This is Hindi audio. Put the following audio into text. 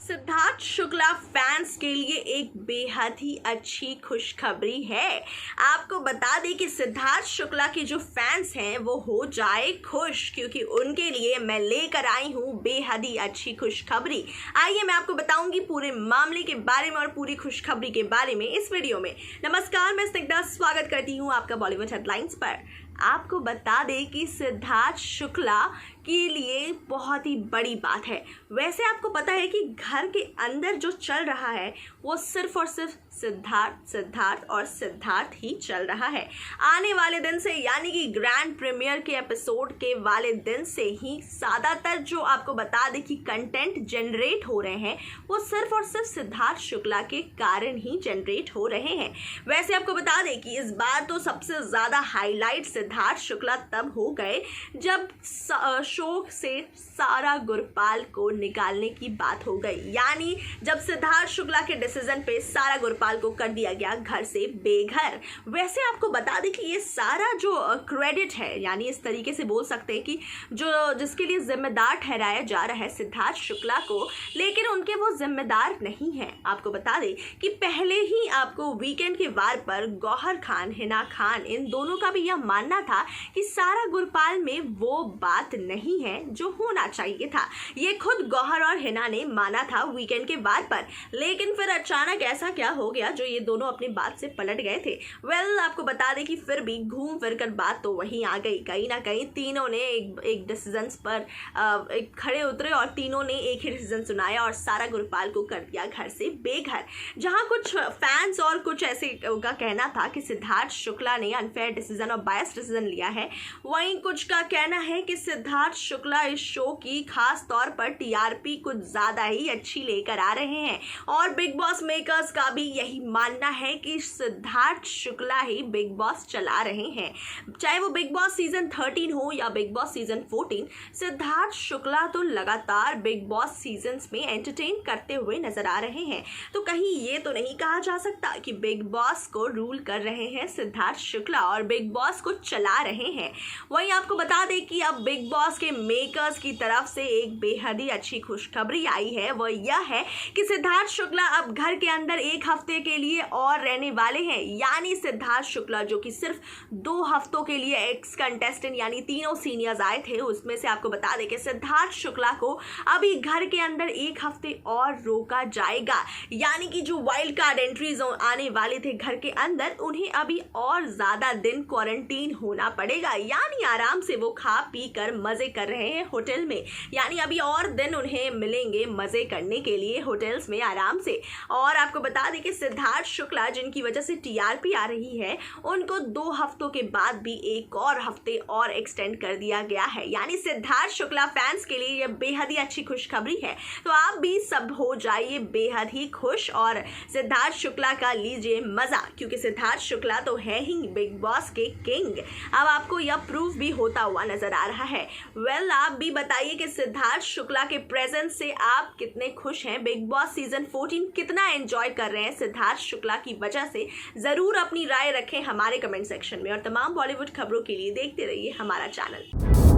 सिद्धार्थ शुक्ला फैंस के लिए एक बेहद ही अच्छी खुशखबरी है। आपको बता दें कि सिद्धार्थ शुक्ला के जो फैंस हैं वो हो जाए खुश, क्योंकि उनके लिए मैं लेकर आई हूँ बेहद ही अच्छी खुशखबरी। आइए मैं आपको बताऊंगी पूरे मामले के बारे में और पूरी खुशखबरी के बारे में इस वीडियो में। नमस्कार, मैं स्निग्धा स्वागत करती हूँ आपका बॉलीवुड हेडलाइंस पर। आपको बता दें कि सिद्धार्थ शुक्ला के लिए बहुत ही बड़ी बात है। वैसे आपको पता है कि घर के अंदर जो चल रहा है वो सिर्फ और सिर्फ सिद्धार्थ ही चल रहा है। आने वाले दिन से यानी कि ग्रैंड प्रीमियर के एपिसोड के वाले दिन से ही ज़्यादातर जो आपको बता दें कि कंटेंट जनरेट हो रहे हैं वो सिर्फ और सिर्फ सिद्धार्थ शुक्ला के कारण ही जनरेट हो रहे हैं। वैसे आपको बता दें कि इस बार तो सबसे ज़्यादा हाईलाइट सिद्धार्थ शुक्ला तब हो गए जब शो से सारा गुरपाल को निकालने की बात हो गई, यानी जब सिद्धार्थ शुक्ला के डिसीजन पे सारा गुरपाल को कर दिया गया घर से बेघर। वैसे आपको बता दें कि ये सारा जो क्रेडिट है, यानी इस तरीके से बोल सकते हैं कि जो जिसके लिए जिम्मेदार ठहराया जा रहा है सिद्धार्थ शुक्ला को, लेकिन उनके वो जिम्मेदार नहीं है। आपको बता दें कि पहले ही आपको वीकेंड के वार पर गौहर खान, हिना खान, इन दोनों का भी यह मानना था कि सारा गुरपाल में वो बात नहीं है जो होना चाहिए था। ये खुद गौहर और हिना ने माना था वीकेंड के वार पर, लेकिन फिर अचानक ऐसा क्या हो गया जो ये दोनों अपनी बात से पलट गए थे। आपको बता दें कि फिर भी घूम फिर कर बात तो वहीं आ गई। कहीं ना कहीं तीनों ने एक डिसीजन पर खड़े उतरे और तीनों ने एक ही डिसीजन सुनाया और सारा गुरपाल को कर दिया घर से बेघर। जहां कुछ फैंस और कुछ ऐसे का कहना था कि सिद्धार्थ शुक्ला ने अनफेयर डिसीजन और बायस डिसीजन लिया है, वहीं कुछ का कहना है कि सिद्धार्थ शुक्ला इस शो की खास तौर पर टीआरपी कुछ ज्यादा ही अच्छी लेकर आ रहे हैं। और बिग बॉस मेकर्स का भी यही मानना है कि सिद्धार्थ शुक्ला ही बिग बॉस चला रहे हैं। चाहे वो बिग बॉस सीजन 13 हो या big boss season 14, Siddharth Shukla तो लगातार बिग बॉस सीजन्स में एंटरटेन करते हुए नजर आ रहे हैं। तो कहीं ये तो नहीं कहा जा सकता कि बिग बॉस को रूल कर रहे हैं सिद्धार्थ शुक्ला और बिग बॉस को चला रहे हैं। वहीं आपको बता दें कि अब बिग बॉस के मेकर्स की तरफ से एक बेहद ही अच्छी खुशखबरी आई है। वो यह है कि सिद्धार्थ शुक्ला अब घर के अंदर एक हफ्ते के लिए और रहने वाले हैं। यानी सिद्धार्थ शुक्ला जो कि सिर्फ 2 हफ्तों के लिए एक्स कंटेस्टेंट यानी तीनों सीनियर्स आए थे, उसमें से आपको बता दें कि सिद्धार्थ शुक्ला को अभी घर के अंदर एक हफ्ते और रोका जाएगा। यानी कि जो वाइल्ड कार्ड एंट्रीज आने वाले थे घर के अंदर, उन्हें अभी और ज्यादा दिन क्वारंटीन होना पड़ेगा। यानी आराम से वो खा पी कर मजे कर रहे हैं होटल में, यानी अभी और दिन उन्हें मिलेंगे मजे करने के लिए होटल्स में आराम से। और आपको बता दें कि सिद्धार्थ शुक्ला जिनकी वजह से टीआरपी आ रही है, उनको 2 हफ्तों के बाद भी एक और हफ्ते और एक्सटेंड कर दिया गया है। यानी सिद्धार्थ शुक्ला फैंस के लिए यह बेहद ही अच्छी खुशखबरी है। तो आप भी सब हो जाइए बेहद ही खुश और सिद्धार्थ शुक्ला का लीजिए मजा, क्योंकि सिद्धार्थ शुक्ला तो है ही बिग बॉस के किंग। अब आपको यह प्रूफ भी होता हुआ नजर आ रहा है। आप भी बताइए कि सिद्धार्थ शुक्ला के प्रेजेंस से आप कितने खुश हैं। बिग बॉस सीजन 14 कितना एंजॉय कर रहे हैं सिद्धार्थ शुक्ला की वजह से। जरूर अपनी राय रखें हमारे कमेंट सेक्शन में और तमाम बॉलीवुड खबरों के लिए देखते रहिए हमारा चैनल।